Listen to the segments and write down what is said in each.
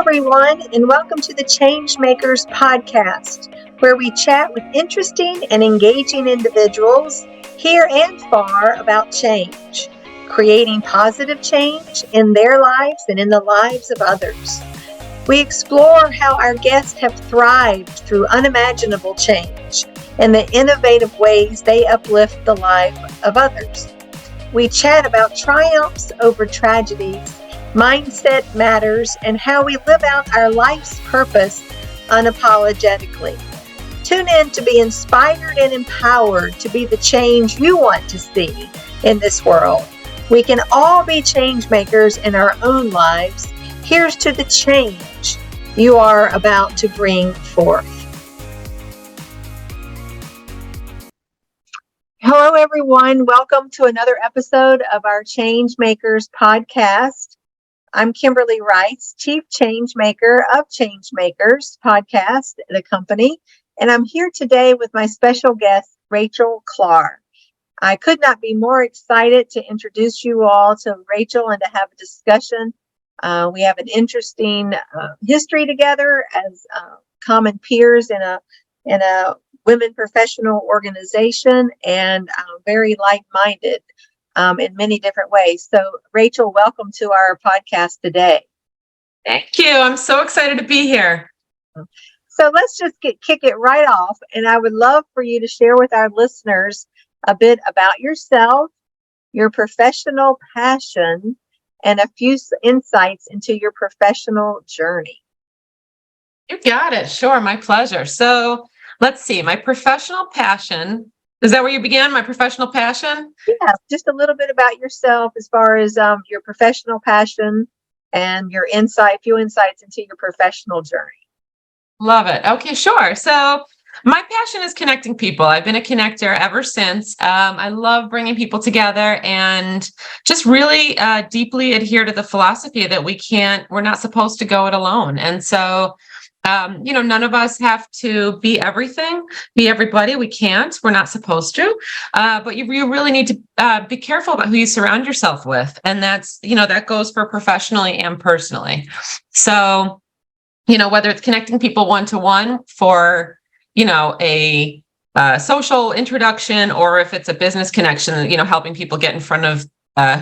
everyone, and welcome to the Changemakers podcast, where we chat with interesting and engaging individuals here and far about change, creating positive change in their lives and in the lives of others. We explore how our guests have thrived through unimaginable change and the innovative ways they uplift the life of others. We chat about triumphs over tragedies, mindset matters, and how we live out our life's purpose unapologetically. Tune in to be inspired and empowered to be the change you want to see in this world. We can all be change makers in our own lives. Here's to the change you are about to bring forth. Hello, everyone. Welcome to another episode of our Changemakers podcast. I'm Kimberly Rice, Chief Changemaker of Changemakers podcast, the company, and I'm here today with my special guest, Rachel Clar. I could not be more excited to introduce you all to Rachel and to have a discussion. We have an interesting history together as common peers in a women professional organization, and very like-minded in many different ways. So, Rachel, welcome to our podcast today. Thank you. I'm so excited to be here. So let's just kick it right off, and I would love for you to share with our listeners a bit about yourself, your professional passion, and a few insights into your professional journey. You got it. Sure. My pleasure. So let's see. My professional passion. Is that where you began? My professional passion? Yeah, just a little bit about yourself as far as your professional passion and your few insights into your professional journey. Love it. Okay, sure. So my passion is connecting people. I've been a connector ever since. I love bringing people together and just really deeply adhere to the philosophy that we're not supposed to go it alone. And so none of us have to be everything, be everybody. We can't. We're not supposed to. But you really need to be careful about who you surround yourself with. And that goes for professionally and personally. So, whether it's connecting people one-to-one for, a social introduction, or if it's a business connection, helping people get in front of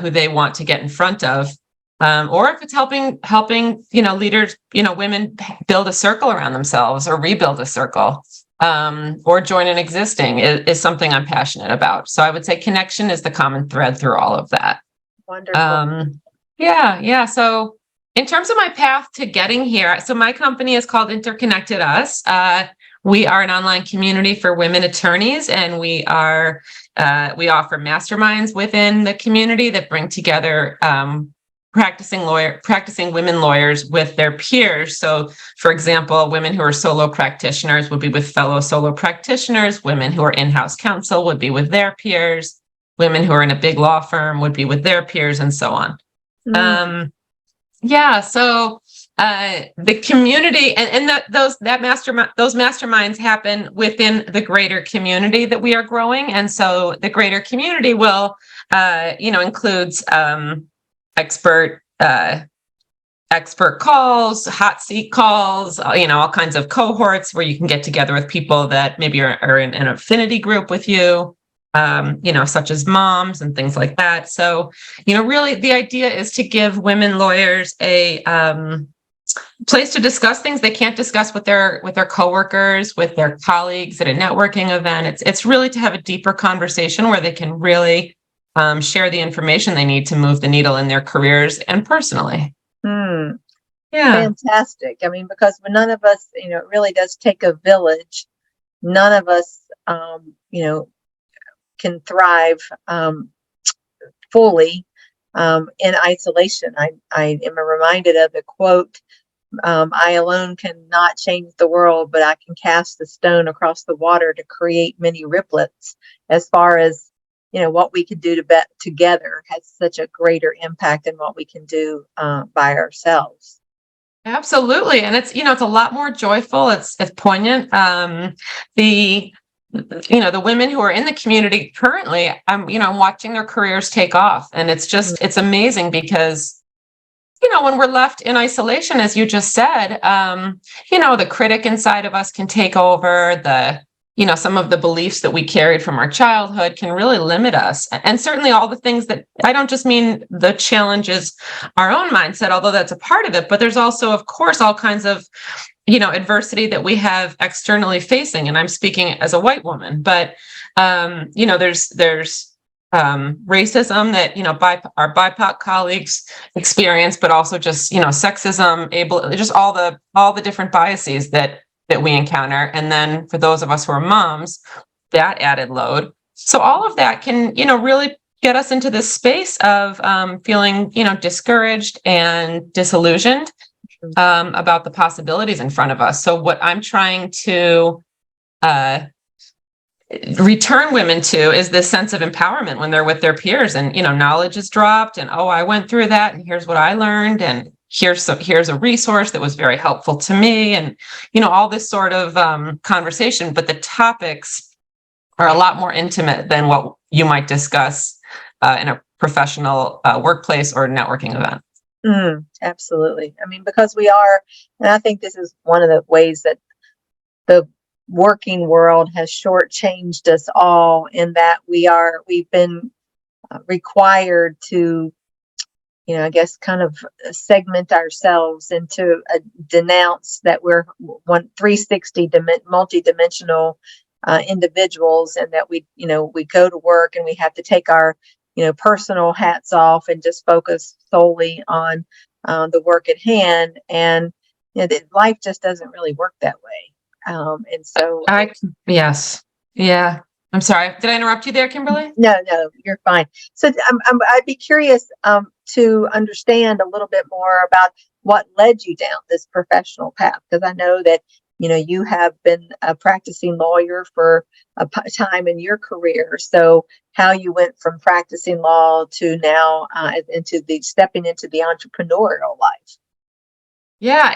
who they want to get in front of. Or if it's helping, leaders, women build a circle around themselves or rebuild a circle, or join an existing is something I'm passionate about. So I would say connection is the common thread through all of that. Wonderful. Yeah. So in terms of my path to getting here, so my company is called Interconnected Us. We are an online community for women attorneys, and we offer masterminds within the community that bring together practicing women lawyers with their peers. So, for example, women who are solo practitioners would be with fellow solo practitioners. Women who are in-house counsel would be with their peers. Women who are in a big law firm would be with their peers, and so on. So the community and those masterminds happen within the greater community that we are growing, and so the greater community will, includes expert calls, hot seat calls, all kinds of cohorts where you can get together with people that maybe are in an affinity group with you, such as moms and things like that. So, really the idea is to give women lawyers a place to discuss things they can't discuss with their coworkers, with their colleagues at a networking event. It's really to have a deeper conversation where they can really share the information they need to move the needle in their careers and personally. Yeah. Fantastic. I mean, because when none of us, it really does take a village. None of us, can thrive fully in isolation. I am reminded of the quote, I alone cannot change the world, but I can cast a stone across the water to create many ripplets. As far as what we can do together has such a greater impact than what we can do by ourselves. Absolutely. And it's a lot more joyful. It's poignant. The women who are in the community currently, I'm watching their careers take off, and it's amazing because when we're left in isolation, as you just said, the critic inside of us can take over. Some of the beliefs that we carried from our childhood can really limit us. And certainly all the things that, I don't just mean the challenges, our own mindset, although that's a part of it, but there's also, of course, all kinds of, adversity that we have externally facing. And I'm speaking as a white woman, but, there's racism that, our BIPOC colleagues experience, but also just, sexism, just all the different biases that we encounter. And then for those of us who are moms, that added load. So all of that can, really get us into this space of feeling, discouraged and disillusioned about the possibilities in front of us. So what I'm trying to return women to is this sense of empowerment when they're with their peers, and knowledge is dropped, and I went through that, and here's what I learned, and here's a resource that was very helpful to me, and all this sort of conversation. But the topics are a lot more intimate than what you might discuss in a professional workplace or networking event. Absolutely. I mean, because we are, and I think this is one of the ways that the working world has shortchanged us all, in that we've been required to, I guess, kind of segment ourselves into denounce that we're 360 multi-dimensional individuals, and that we go to work and we have to take our personal hats off and just focus solely on the work at hand. And life just doesn't really work that way. And so yes. Yeah. I'm sorry. Did I interrupt you there, Kimberly? No, you're fine. So I'd be curious to understand a little bit more about what led you down this professional path, because I know that you have been a practicing lawyer for a time in your career. So how you went from practicing law to now stepping into the entrepreneurial life. Yeah,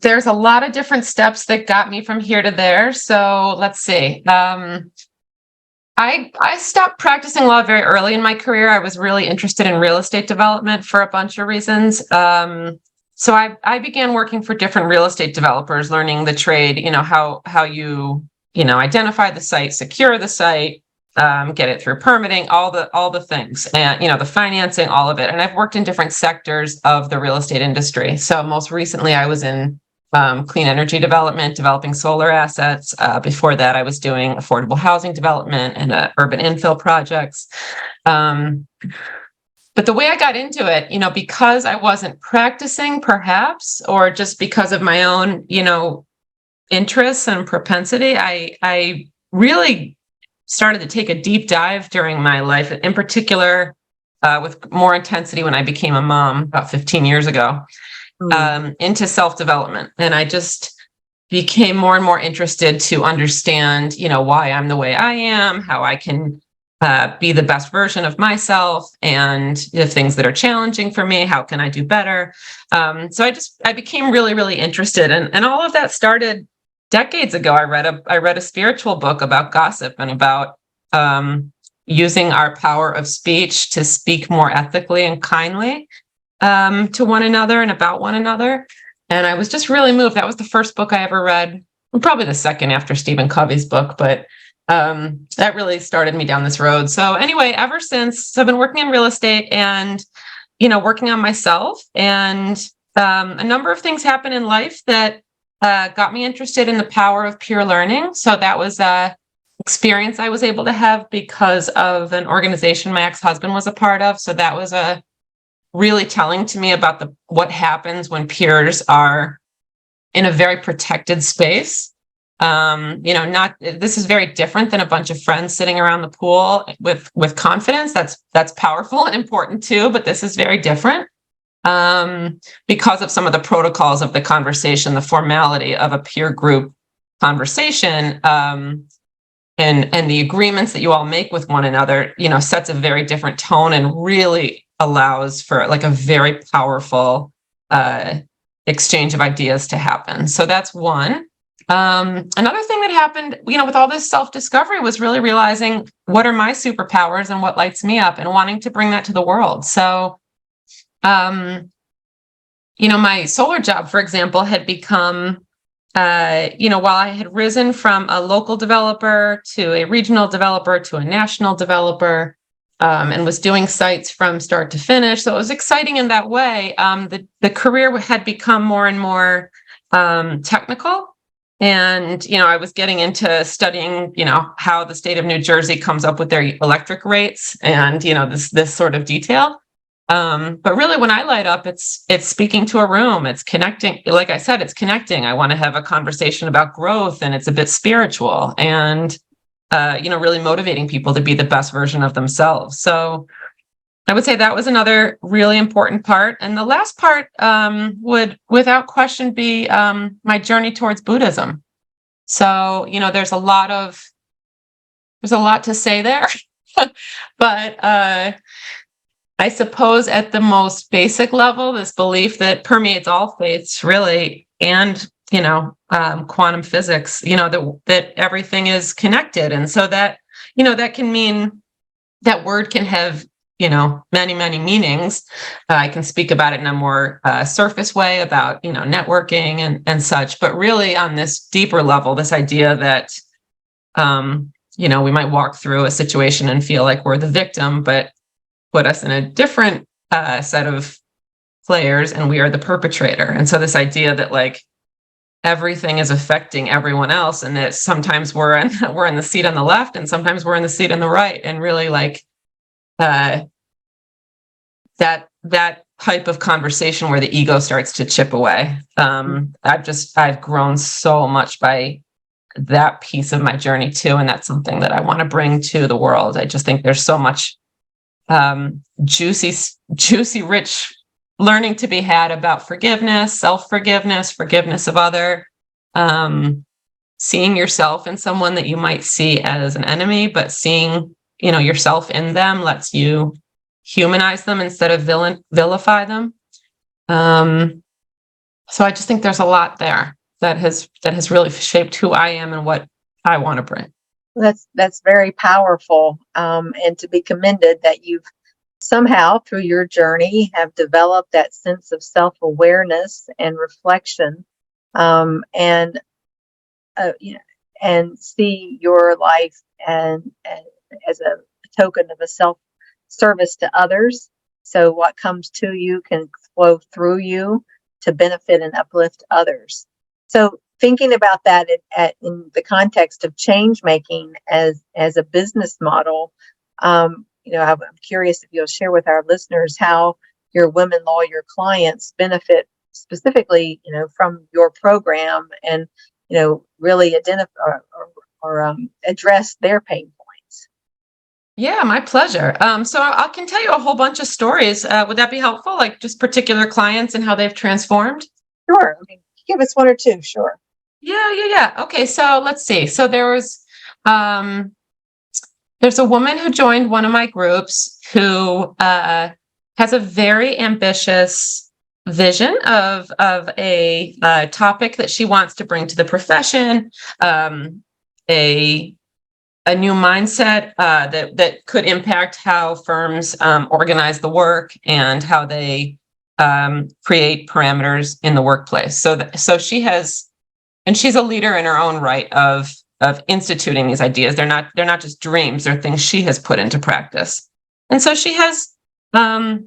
there's a lot of different steps that got me from here to there. So let's see. I stopped practicing law very early in my career. I was really interested in real estate development for a bunch of reasons. So I began working for different real estate developers, learning the trade, how you, identify the site, secure the site, get it through permitting, all the things, and, the financing, all of it. And I've worked in different sectors of the real estate industry. So most recently I was in clean energy development, developing solar assets. Before that, I was doing affordable housing development and urban infill projects. But the way I got into it, because I wasn't practicing, perhaps, or just because of my own, interests and propensity, I really started to take a deep dive during my life, in particular, with more intensity when I became a mom about 15 years ago, into self-development. And I just became more and more interested to understand, why I'm the way I am, how I can be the best version of myself, and the things that are challenging for me, how can I do better? So I became really, really interested. And all of that started decades ago. I read a spiritual book about gossip and about using our power of speech to speak more ethically and kindly to one another and about one another. And I was just really moved. That was the first book I ever read, probably the second after Stephen Covey's book, but that really started me down this road. So anyway, ever since, I've been working in real estate and, working on myself, and a number of things happened in life that got me interested in the power of peer learning. So that was a experience I was able to have because of an organization my ex-husband was a part of. So that was really telling to me about what happens when peers are in a very protected space. This is very different than a bunch of friends sitting around the pool with confidence. That's powerful and important too, but this is very different because of some of the protocols of the conversation, the formality of a peer group conversation, and the agreements that you all make with one another, sets a very different tone and really allows for like a very powerful exchange of ideas to happen. So that's one. Another thing that happened, with all this self-discovery was really realizing what are my superpowers and what lights me up and wanting to bring that to the world. So, my solar job, for example, had become, while I had risen from a local developer to a regional developer to a national developer, and was doing sites from start to finish. So it was exciting in that way. The career had become more and more technical. And, I was getting into studying, how the state of New Jersey comes up with their electric rates and, this sort of detail. But really, when I light up, it's speaking to a room. It's connecting. Like I said, it's connecting. I want to have a conversation about growth, and it's a bit spiritual, and really motivating people to be the best version of themselves. So I would say that was another really important part. And the last part would, without question, be my journey towards Buddhism. So there's a lot to say there, but I suppose at the most basic level, this belief that permeates all faiths, really, and quantum physics, that everything is connected, and so that that can mean, that word can have many, many meanings. I can speak about it in a more surface way about networking and such, but really on this deeper level, this idea that we might walk through a situation and feel like we're the victim, but put us in a different set of players, and we are the perpetrator. And so this idea that like everything is affecting everyone else, and that sometimes we're in the seat on the left, and sometimes we're in the seat on the right, and really like that type of conversation where the ego starts to chip away. I've grown so much by that piece of my journey too, and that's something that I want to bring to the world. I just think there's so much juicy, rich learning to be had about forgiveness, self-forgiveness, forgiveness of other, seeing yourself in someone that you might see as an enemy, but seeing, yourself in them lets you humanize them instead of vilify them. So I just think there's a lot there that has really shaped who I am and what I want to bring. That's very powerful, and to be commended that you've somehow through your journey have developed that sense of self-awareness and reflection, and and see your life and as a token of a self-service to others. So what comes to you can flow through you to benefit and uplift others. So thinking about that in the context of change making as a business model, I'm curious if you'll share with our listeners how your women lawyer clients benefit specifically, from your program, and really identify or address their pain points. Yeah, my pleasure. So I can tell you a whole bunch of stories. Would that be helpful? Like just particular clients and how they've transformed? Sure. Give us one or two. Sure. Yeah. Okay, so let's see. So there's a woman who joined one of my groups who has a very ambitious vision of a topic that she wants to bring to the profession, a new mindset that could impact how firms organize the work and how they create parameters in the workplace. So she has, and she's a leader in her own right of instituting these ideas. They're not just dreams; they're things she has put into practice. And so she has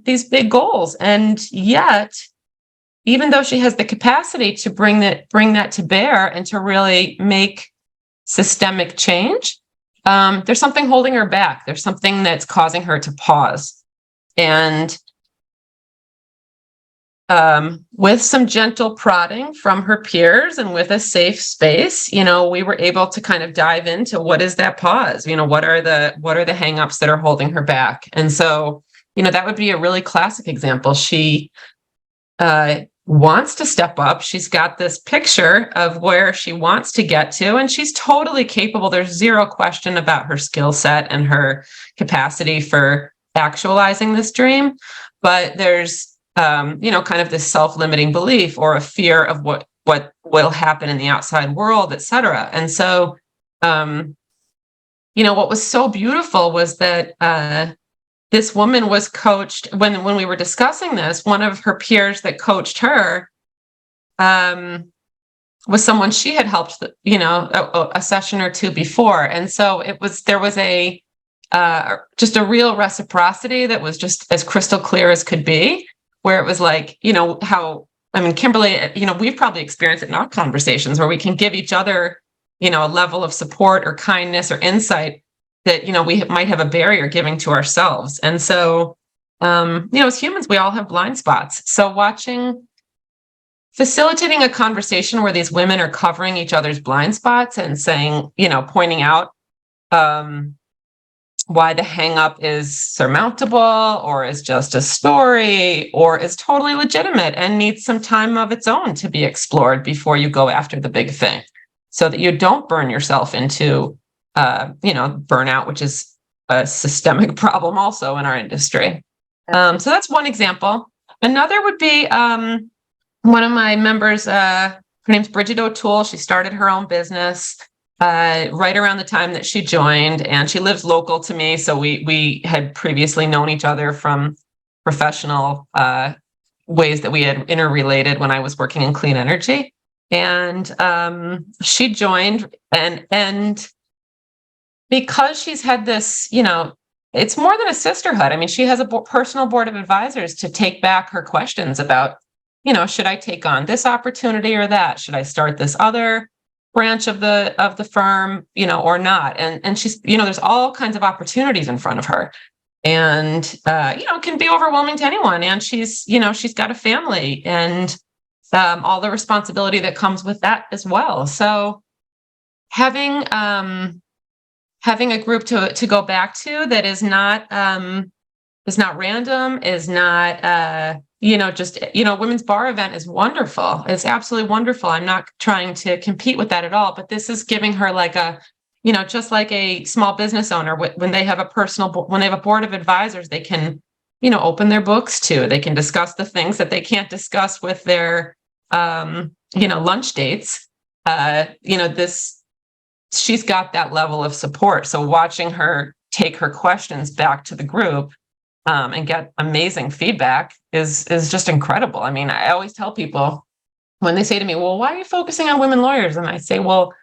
these big goals, and yet, even though she has the capacity to bring that to bear and to really make systemic change, there's something holding her back. There's something that's causing her to pause. And with some gentle prodding from her peers and with a safe space, we were able to kind of dive into what is that pause? What are the hangups that are holding her back? And so, that would be a really classic example. She wants to step up. She's got this picture of where she wants to get to, and she's totally capable. There's zero question about her skill set and her capacity for actualizing this dream. But there's kind of this self-limiting belief or a fear of what will happen in the outside world, et cetera. And so, what was so beautiful was that this woman was coached when we were discussing this. One of her peers that coached her was someone she had helped, a session or two before, and so there was a just a real reciprocity that was just as crystal clear as could be, where it was like, Kimberly, we've probably experienced it in our conversations where we can give each other, a level of support or kindness or insight that, we might have a barrier giving to ourselves. And so, as humans, we all have blind spots. So facilitating a conversation where these women are covering each other's blind spots and saying, pointing out why the hang up is surmountable or is just a story or is totally legitimate and needs some time of its own to be explored before you go after the big thing, so that you don't burn yourself into burnout, which is a systemic problem also in our industry. So that's one example. Another would be one of my members, her name's Bridget O'Toole. She started her own business right around the time that she joined, and she lives local to me. So we had previously known each other from professional ways that we had interrelated when I was working in clean energy. And she joined, and because she's had this, it's more than a sisterhood. I mean, she has a personal board of advisors to take back her questions about, should I take on this opportunity or that? Should I start this other branch of the firm, or not? And she's, there's all kinds of opportunities in front of her, and it can be overwhelming to anyone. And she's got a family and all the responsibility that comes with that as well. So having a group to go back to that is not random, is not women's bar event is wonderful. It's absolutely wonderful. I'm not trying to compete with that at all, but this is giving her like just like a small business owner, when they have a board of advisors, they can, open their books to, they can discuss the things that they can't discuss with their, lunch dates. She's got that level of support. So watching her take her questions back to the group and get amazing feedback is just incredible. I mean, I always tell people when they say to me, well, why are you focusing on women lawyers? And I say, well,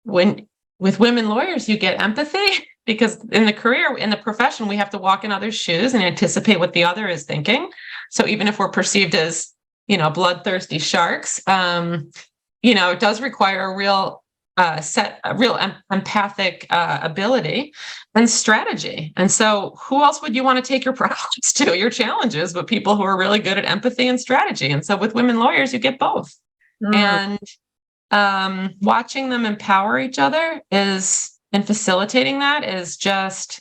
when with women lawyers, you get empathy, because in the profession, we have to walk in others' shoes and anticipate what the other is thinking. So even if we're perceived as, bloodthirsty sharks, it does require a real empathic ability and strategy. And so who else would you want to take your problems to, your challenges, but people who are really good at empathy and strategy? And so with women lawyers, you get both. And watching them empower each other and facilitating that is just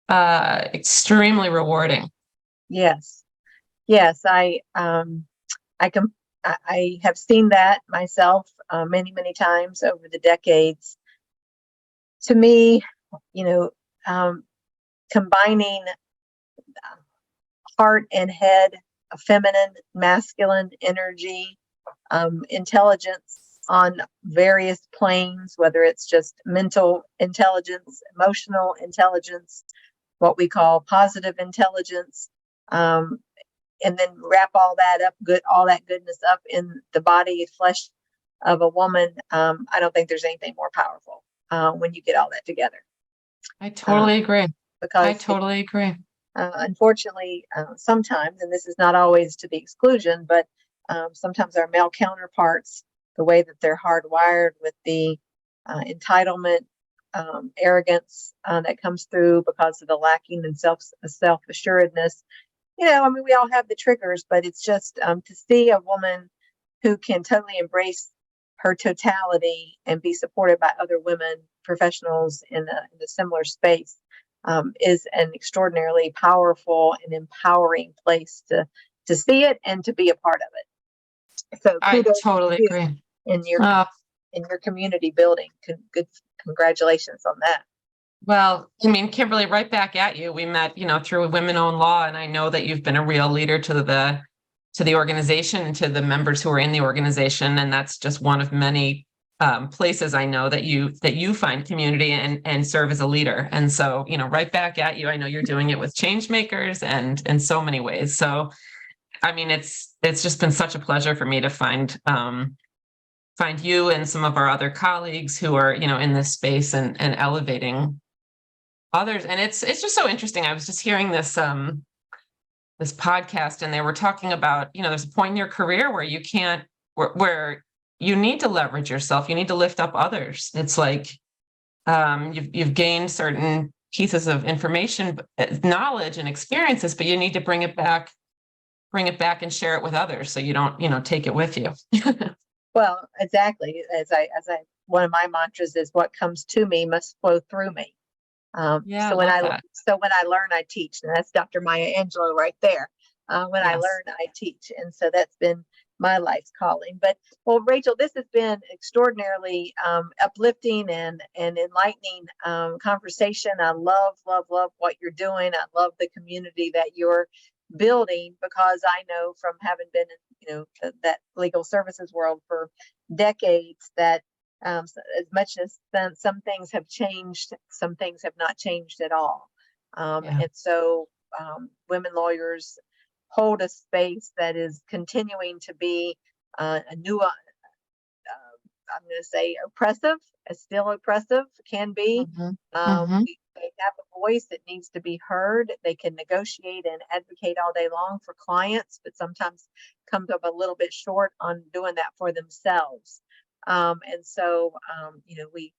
extremely rewarding. Yes. I have seen that myself many, many times over the decades. To me, combining heart and head, a feminine, masculine energy, intelligence on various planes, whether it's just mental intelligence, emotional intelligence, what we call positive intelligence, and then wrap all that goodness up in the body, flesh of a woman. I don't think there's anything more powerful when you get all that together. I totally agree. Unfortunately, sometimes, and this is not always to the exclusion, but sometimes our male counterparts, the way that they're hardwired with the entitlement, arrogance that comes through because of the lacking in self-assuredness. We all have the triggers, but it's just to see a woman who can totally embrace her totality and be supported by other women professionals in a similar space is an extraordinarily powerful and empowering place to see it and to be a part of it. So I totally agree. In your community building, good congratulations on that. Well, Kimberly, right back at you. We met, through women-owned law, and I know that you've been a real leader to the organization and to the members who are in the organization, and that's just one of many places I know that you find community and serve as a leader. And so, right back at you. I know you're doing it with Changemakers and in so many ways. So, I mean, it's just been such a pleasure for me to find you and some of our other colleagues who are, in this space and elevating others. And it's just so interesting. I was just hearing this podcast, and they were talking about, there's a point in your career where you can't, where you need to leverage yourself. You need to lift up others. It's like you've gained certain pieces of information, knowledge, and experiences, but you need to bring it back and share it with others, so you don't, take it with you. Well, exactly. One of my mantras is, what comes to me must flow through me. Yeah, I love that. So when I learn, I teach, and that's Dr. Maya Angelou right there. When I Yes. learn, I teach, and so that's been my life's calling. But well, Rachel, this has been extraordinarily uplifting and enlightening conversation. I love what you're doing. I love the community that you're building, because I know from having been in that legal services world for decades that as much as some things have changed, some things have not changed at all. Yeah. And so women lawyers hold a space that is continuing to be a new, I'm going to say oppressive, still oppressive, can be. Mm-hmm. Mm-hmm. They have a voice that needs to be heard. They can negotiate and advocate all day long for clients, but sometimes comes up a little bit short on doing that for themselves. And so, we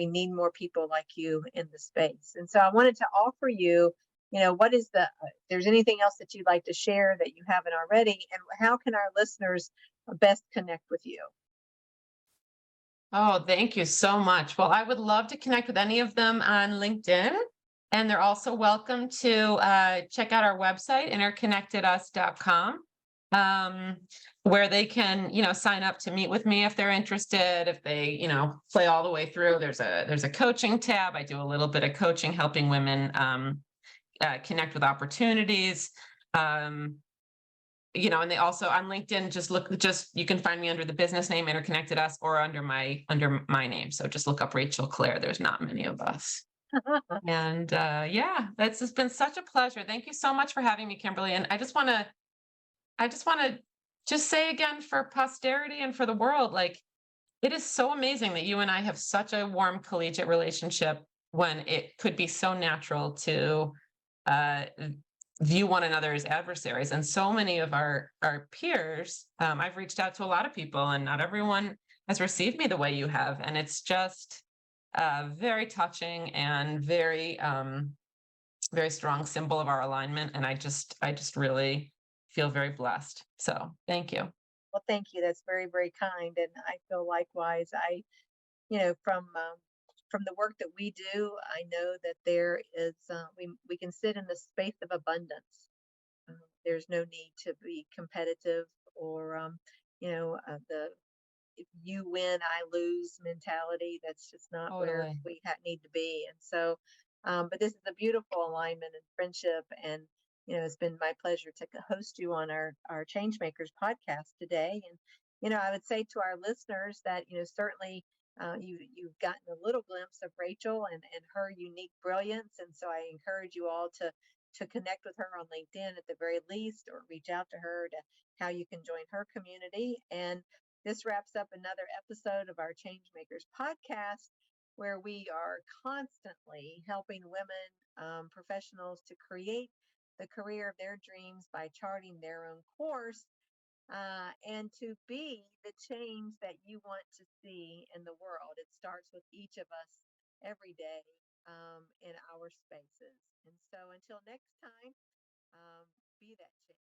need more people like you in the space. And so I wanted to offer you, what is if there's anything else that you'd like to share that you haven't already, and how can our listeners best connect with you? Oh, thank you so much. Well, I would love to connect with any of them on LinkedIn. And they're also welcome to check out our website, interconnectedus.com, where they can, sign up to meet with me if they're interested. If they, play all the way through, there's a coaching tab. I do a little bit of coaching, helping women connect with opportunities. And they also on LinkedIn, you can find me under the business name Interconnected Us, or under my name. So just look up Rachel Clar. There's not many of us. And yeah, that's just been such a pleasure. Thank you so much for having me, Kimberly. And I just want to just say again, for posterity and for the world, like, it is so amazing that you and I have such a warm collegiate relationship, when it could be so natural to view one another as adversaries. And so many of our peers, I've reached out to a lot of people, and not everyone has received me the way you have. And it's just very touching and very, very strong symbol of our alignment. And I just really feel very blessed. So thank you. Well, thank you. That's very, very kind. And I feel likewise. From the work that we do, I know that there is, we can sit in the space of abundance. There's no need to be competitive, or, the if you win, I lose mentality. That's just not where Totally. we need to be. And so, but this is a beautiful alignment and friendship. And, it's been my pleasure to host you on our Changemakers podcast today. And, I would say to our listeners that, certainly you've gotten a little glimpse of Rachel and her unique brilliance. And so I encourage you all to connect with her on LinkedIn at the very least, or reach out to her to how you can join her community. And this wraps up another episode of our Changemakers podcast, where we are constantly helping women professionals to create the career of their dreams by charting their own course, and to be the change that you want to see in the world. It starts with each of us every day in our spaces. And so until next time, be that change.